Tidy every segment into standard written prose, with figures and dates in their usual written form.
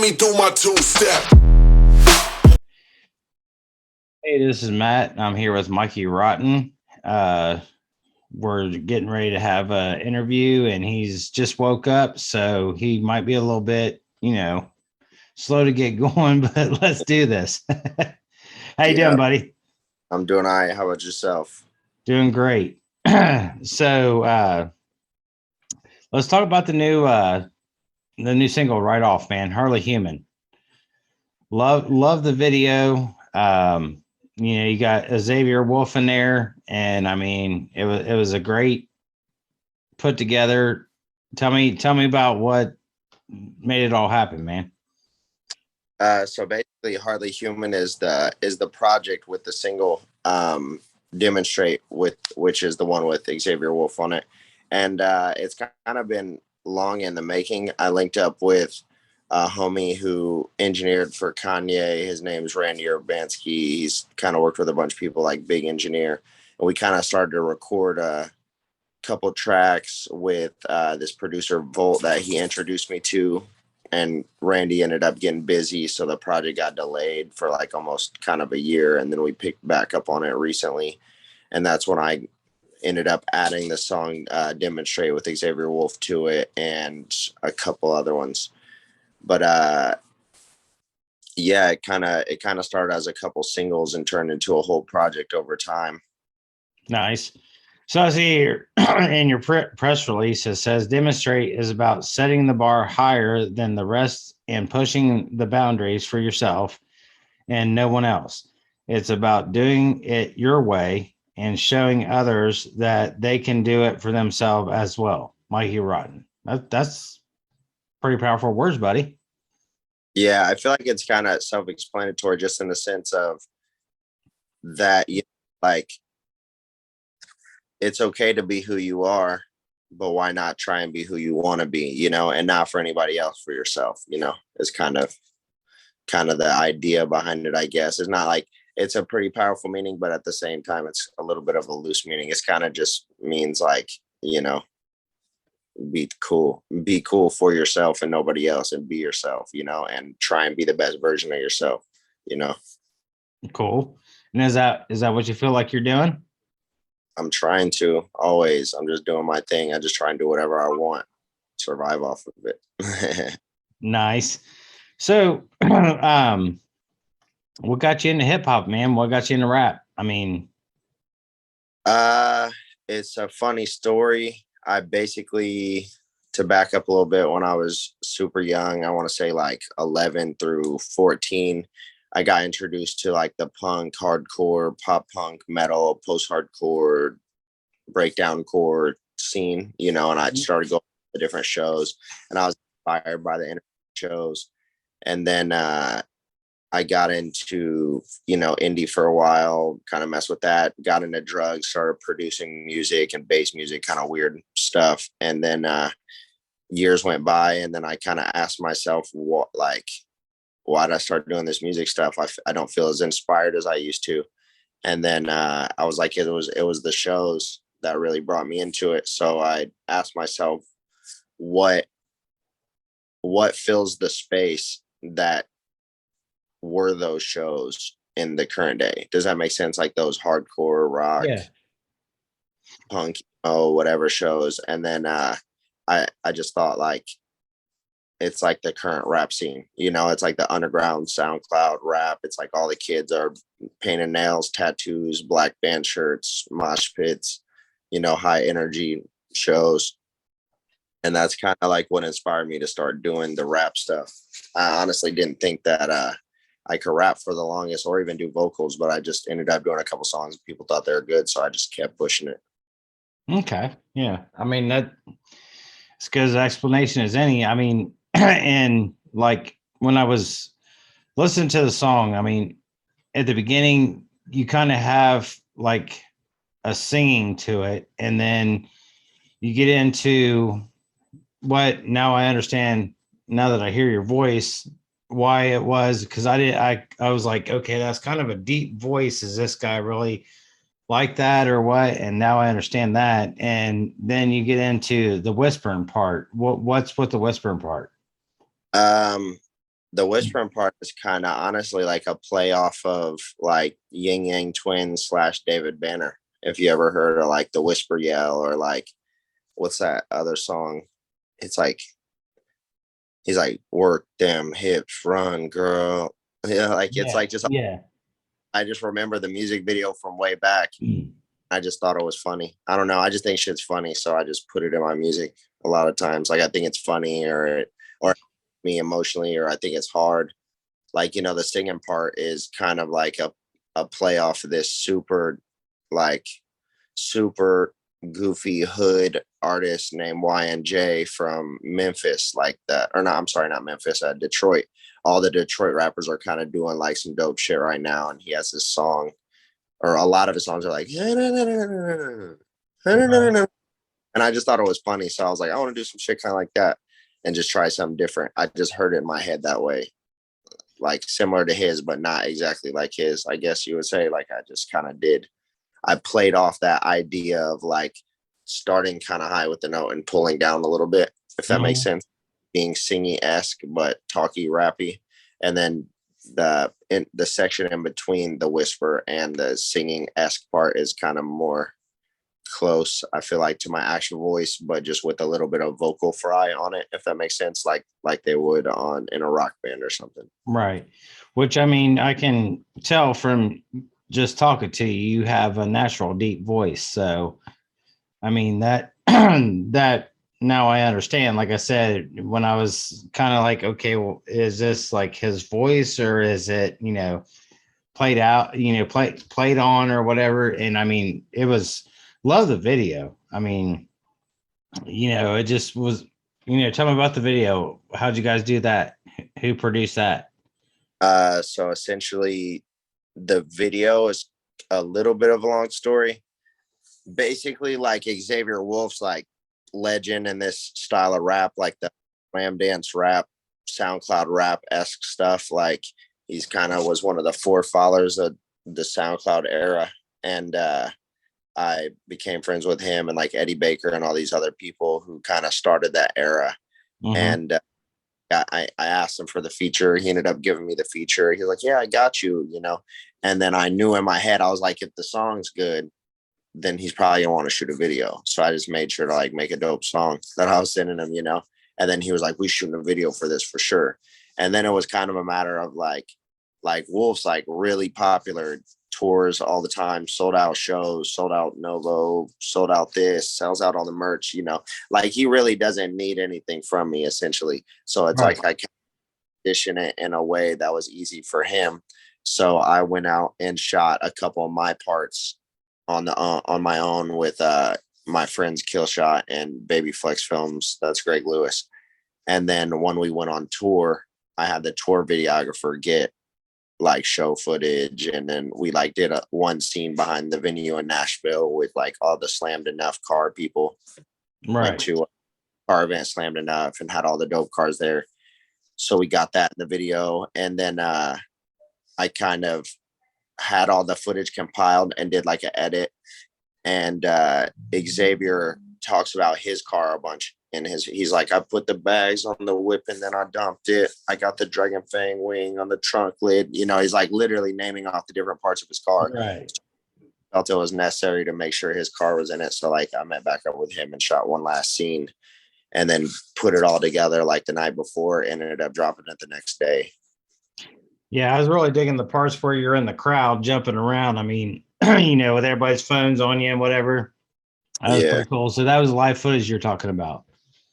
me do my two-step. Hey, this is Matt. I'm here with Mikey Rotten. Uh, we're getting ready to have an interview, and he's just woke up, so he might be a little bit, slow to get going. But let's do this. How you Yeah, doing, buddy? I'm doing all right. How about yourself? Doing great. So let's talk about the new single right off, man. Hardly Human. Love the video. You got Xavier Wulf in there, and I mean, it was a great put together. Tell me about what made it all happen, man. So basically, Hardly Human is the project with the single Demonstrate, with which is the one with Xavier Wolf on it, and it's kind of been long in the making. I linked up with a homie who engineered for Kanye. His name's Randy Urbanski. He's kind of worked with a bunch of people like Big Engineer, and we kind of started to record a couple tracks with this producer Volt that he introduced me to, and Randy ended up getting busy, so the project got delayed for like almost kind of a year, and then we picked back up on it recently, and that's when I ended up adding the song Demonstrate with Xavier Wolf to it and a couple other ones. But yeah, it kind of started as a couple singles and turned into a whole project over time. Nice. So I see here in your press release it says demonstrate is about setting the bar higher than the rest and pushing the boundaries for yourself and no one else. It's about doing it your way and showing others that they can do it for themselves as well. Mikey Rotten. That's pretty powerful words, buddy. Yeah, I feel like it's kind of self-explanatory, just in the sense of that, like, it's okay to be who you are, but why not try and be who you want to be, and not for anybody else, for yourself, is kind of the idea behind it, I guess. It's not like it's a pretty powerful meaning, but at the same time, it's a little bit of a loose meaning. It's kind of just means like, be cool for yourself and nobody else, and be yourself, and try and be the best version of yourself, you know. Cool. And is that what you feel like you're doing? I'm trying to always. I'm just doing my thing. I just try and do whatever I want, survive off of it. Nice. So, what got you into hip hop, man? What got you into rap? I mean, uh, it's a funny story. I basically, to back up a little bit, when I was super young, I want to say like 11 through 14, I got introduced to like the punk, hardcore, pop punk, metal, post hardcore, breakdown core scene, and I started going to different shows, and I was inspired by the internet shows. And then I got into, indie for a while, kind of messed with that, got into drugs, started producing music and bass music, kind of weird stuff. And then years went by, and then I kind of asked myself, why did I start doing this music stuff? I don't feel as inspired as I used to. And then I was like, it was the shows that really brought me into it. So I asked myself, what fills the space that were those shows in the current day? Does that make sense? Like those hardcore rock, yeah. punk, whatever shows. And then I just thought, like, it's like the current rap scene, it's like the underground SoundCloud rap. It's like all the kids are painting nails, tattoos, black band shirts, mosh pits, high energy shows. And that's kind of like what inspired me to start doing the rap stuff. I honestly didn't think that I could rap for the longest, or even do vocals, but I just ended up doing a couple songs. People thought they were good, so I just kept pushing it. Okay. Yeah. I mean, that as good as explanation as any. I mean, and like when I was listening to the song, I mean, at the beginning, you kind of have like a singing to it, and then you get into what now I understand now that I hear your voice why it was, because I was like, okay, that's kind of a deep voice. Is this guy really like that or what? And now I understand that. And then you get into the whispering part. What's with the whispering part? Um, The whispering part is kind of honestly like a play off of like Yin Yang Twins / David Banner. If you ever heard of like the Whisper Yell, or like what's that other song? It's like he's like, work them hips, run, girl. Yeah, like it's Yeah, like just yeah. I just remember the music video from way back. Mm. I just thought it was funny. I don't know. I just think shit's funny, so I just put it in my music a lot of times. Like I think it's funny, or me emotionally, or I think it's hard. Like, the singing part is kind of like a play off of this like super goofy hood artist named YNJ from Memphis, like that. Or not, I'm sorry, not Memphis, Detroit. All the Detroit rappers are kind of doing like some dope shit right now. And he has this song, or a lot of his songs are like, and Right. I just thought it was funny. So I was like, I want to do some shit kind of like that and just try something different. I just heard it in my head that way, like similar to his, but not exactly like his, I guess you would say. Like I just kind of did. I played off that idea of like starting kind of high with the note and pulling down a little bit, if that makes Mhm. sense. Being singy-esque but talky rappy. And then the section in between the whisper and the singing-esque part is kind of more close, I feel like, to my actual voice, but just with a little bit of vocal fry on it, if that makes sense, like they would on in a rock band or something. Right. Which I mean, I can tell from just talking to you, you have a natural deep voice. So I mean that that now I understand. Like I said, when I was kind of like, okay, well, is this like his voice or is it, played out, played on or whatever? And I mean, it was love the video. I mean, it just was, tell me about the video. How'd you guys do that? Who produced that? So essentially the video is a little bit of a long story. Basically, like Xavier Wulf's like legend in this style of rap, like the Ram Dance rap, SoundCloud rap esque stuff. Like he's kind of was one of the forefathers of the SoundCloud era. And I became friends with him and like Eddie Baker and all these other people who kind of started that era. Mm-hmm. And I asked him for the feature. He ended up giving me the feature. He's like, yeah, I got you. And then I knew in my head, I was like, if the song's good, then he's probably gonna want to shoot a video. So I just made sure to like make a dope song that I was sending him. And then he was like, we shooting a video for this for sure. And then it was kind of a matter of like Wolf's like really popular, tours all the time, sold out shows, sold out Novo, sold out this, sells out all the merch. Like he really doesn't need anything from me essentially. So it's Right. like I can condition it in a way that was easy for him. So I went out and shot a couple of my parts on my own with my friends Killshot and Baby Flex Films. That's Greg Lewis. And then when we went on tour, I had the tour videographer get like show footage, and then we like did one scene behind the venue in Nashville with like all the Slammed Enough car people. Went Right. to a car event, Slammed Enough, and had all the dope cars there. So we got that in the video, and then I kind of had all the footage compiled and did like an edit. And Xavier talks about his car a bunch. And he's like, I put the bags on the whip and then I dumped it. I got the Dragon Fang wing on the trunk lid. He's like literally naming off the different parts of his car. Right. Felt it was necessary to make sure his car was in it. So like I met back up with him and shot one last scene and then put it all together like the night before and ended up dropping it the next day. Yeah, I was really digging the parts where you're in the crowd jumping around. I mean, with everybody's phones on you and whatever. That was Yeah. pretty cool. So that was live footage you're talking about.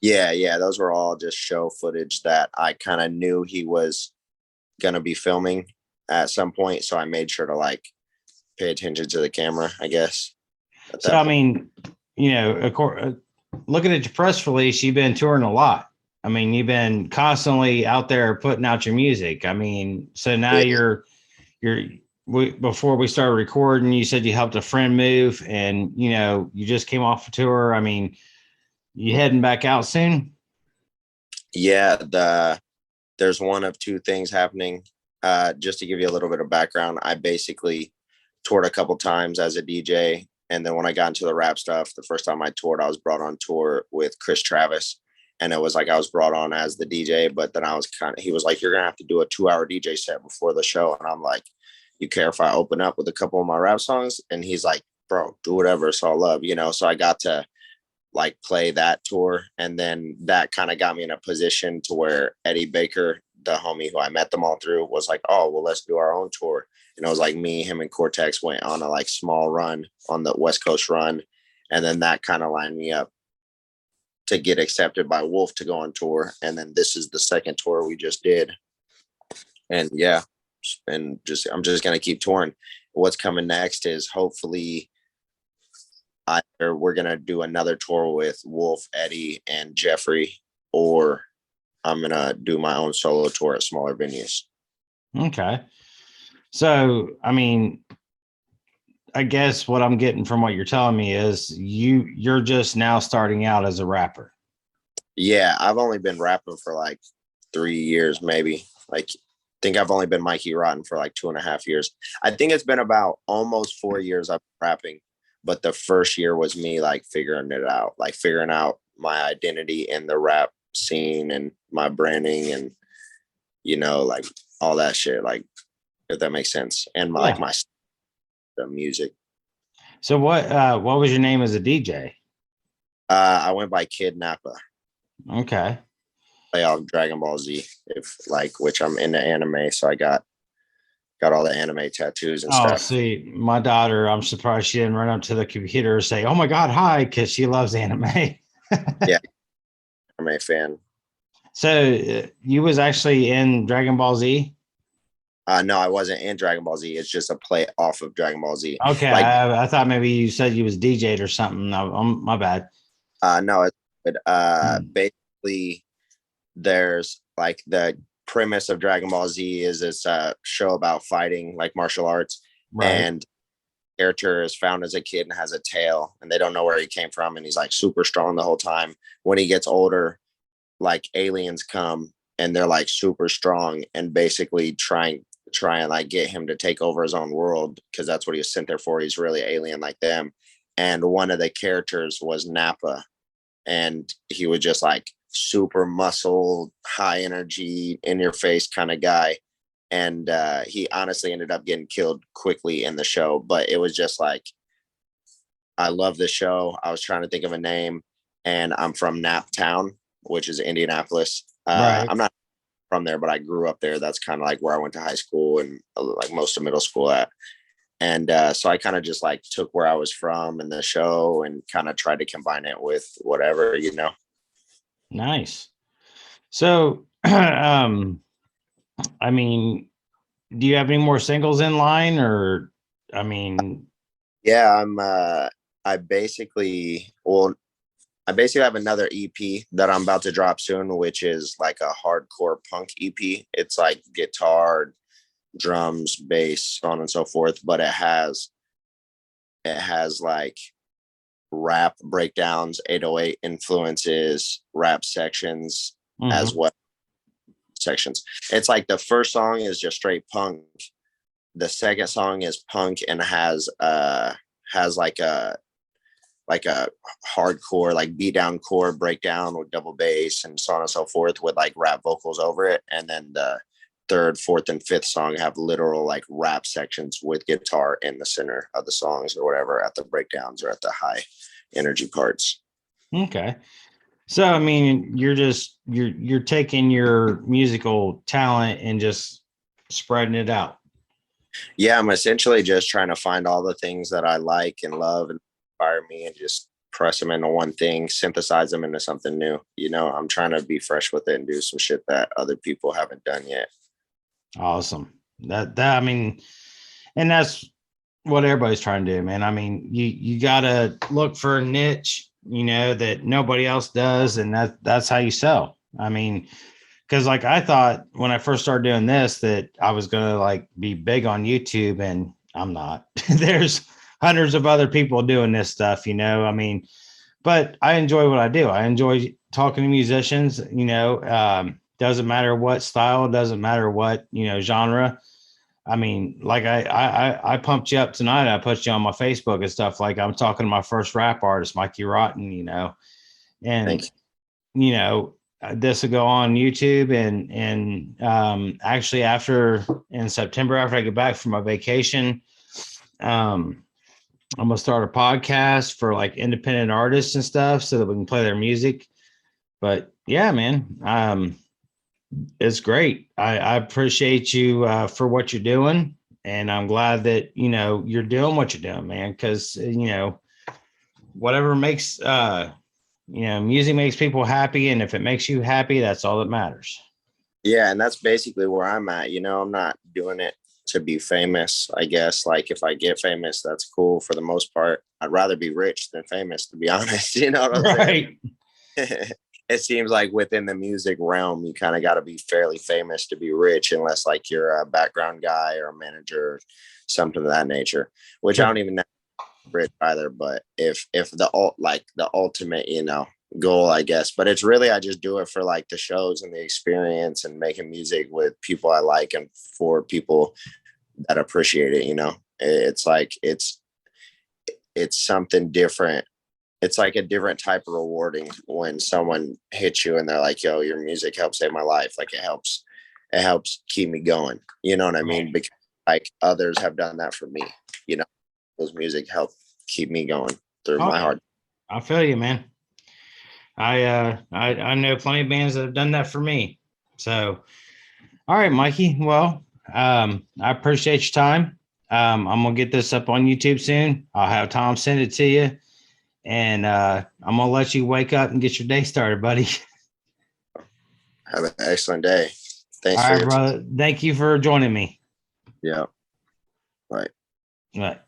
Yeah. Those were all just show footage that I kind of knew he was going to be filming at some point. So I made sure to like pay attention to the camera, I guess. At So that I point. mean, of course, looking at your press release, you've been touring a lot. I mean, you've been constantly out there putting out your music. I mean, so now Yeah. before we started recording, you said you helped a friend move, and you just came off a tour. I mean, you heading back out soon? Yeah. There's one of two things happening. Just to give you a little bit of background, I basically toured a couple times as a DJ. And then when I got into the rap stuff, the first time I toured, I was brought on tour with Chris Travis. And it was like I was brought on as the DJ, but then he was like, you're gonna have to do a 2-hour DJ set before the show. And I'm like, you care if I open up with a couple of my rap songs? And he's like, bro, do whatever, it's all love, So I got to like play that tour. And then that kind of got me in a position to where Eddie Baker, the homie who I met them all through, was like, oh, well, let's do our own tour. And it was like me, him, and Cortex went on a like small run on the West Coast run. And then that kind of lined me up to get accepted by Wolf to go on tour. And then this is the second tour we just did. And yeah, and I'm just going to keep touring. What's coming next is hopefully either we're going to do another tour with Wolf, Eddie, and Jeffrey, or I'm going to do my own solo tour at smaller venues. Okay. So, I mean, I guess what I'm getting from what you're telling me is you're just now starting out as a rapper. Yeah, I've only been rapping for like 3 years, maybe. Like, I think I've only been Mikey Rotten for like 2.5 years. I think it's been about almost 4 years I've been rapping, but the first year was me like figuring it out, like figuring out my identity in the rap scene and my branding and, like all that shit, like, if that makes sense. And like the music. So what was your name as a DJ? I went by Kid Nappa. Okay. Play off Dragon Ball Z, which I'm into anime, so I got all the anime tattoos and stuff. See, my daughter, I'm surprised she didn't run up to the computer and say, "Oh my God, hi," because she loves anime. Yeah, anime fan. So you was actually in Dragon Ball Z? No, I wasn't in Dragon Ball Z. It's just a play off of Dragon Ball Z. Okay, I thought maybe you said you was DJ'd or something. No, my bad. No, basically there's like the premise of Dragon Ball Z is this show about fighting, like martial arts, right. And character is found as a kid and has a tail, and they don't know where he came from, and he's like super strong the whole time. When he gets older, like aliens come and they're like super strong and basically try and like get him to take over his own world, because that's what he was sent there for. He's really alien like them. And one of the characters was Nappa, and he was just like super muscle, high energy, in your face kind of guy. And he honestly ended up getting killed quickly in the show, but it was just like, I love the show. I was trying to think of a name, and I'm from Naptown, which is Indianapolis. Right. I'm not from there, but I grew up there. That's kind of like where I went to high school and like most of middle school at. And so I kind of just like took where I was from in the show and kind of tried to combine it with whatever, Nice. So, I mean, do you have any more singles in line, or, I mean? Yeah, I basically have another EP that I'm about to drop soon, which is like a hardcore punk EP. It's like guitar, drums, bass, so on and so forth, but it has like rap breakdowns, 808 influences, rap sections, as well. Sections. It's like the first song is just straight punk. The second song is punk and has like a hardcore, like beat down core breakdown with double bass and so on and so forth, with like rap vocals over it. And then the third, fourth, and fifth song have literal like rap sections with guitar in the center of the songs or whatever, at the breakdowns or at the high energy parts. Okay. So, I mean, you're taking your musical talent and just spreading it out. Yeah, I'm essentially just trying to find all the things that I like and love and inspire me, and just press them into one thing, synthesize them into something new. I'm trying to be fresh with it and do some shit that other people haven't done yet. Awesome. That I mean, and that's what everybody's trying to do, man. I mean, you gotta look for a niche, that nobody else does, and that's how you sell. I mean, because like I thought when I first started doing this that I was gonna like be big on YouTube, and I'm not. There's hundreds of other people doing this stuff, I mean, but I enjoy what I do. I enjoy talking to musicians, doesn't matter what style, doesn't matter what, genre. I mean, like I pumped you up tonight. I put you on my Facebook and stuff. Like I'm talking to my first rap artist, Mikey Rotten, and this will go on YouTube and actually in September, after I get back from my vacation, I'm going to start a podcast for like independent artists and stuff so that we can play their music. But yeah, man, it's great. I appreciate you for what you're doing. And I'm glad that, you're doing what you're doing, man, because, whatever makes, music makes people happy. And if it makes you happy, that's all that matters. Yeah. And that's basically where I'm at. I'm not doing it to be famous, I guess. Like if I get famous, that's cool for the most part. I'd rather be rich than famous, to be honest. You know what I'm saying? It seems like within the music realm, you kind of got to be fairly famous to be rich, unless like you're a background guy or a manager or something of that nature, which I don't even know rich either. But if the ultimate, goal, I guess. But it's really, I just do it for like the shows and the experience and making music with people I like and for people that appreciate it. It's like, it's something different. It's like a different type of rewarding when someone hits you and they're like, yo, your music helped save my life. Like it helps keep me going. You know what I mean? Because like others have done that for me, those music help keep me going through my heart. I feel you, man. I know plenty of bands that have done that for me. So, all right, Mikey. Well, I appreciate your time. I'm going to get this up on YouTube soon. I'll have Tom send it to you. And I'm going to let you wake up and get your day started, buddy. Have an excellent day. Thanks All right, brother. Thank you for joining me. Yeah. Right. Right.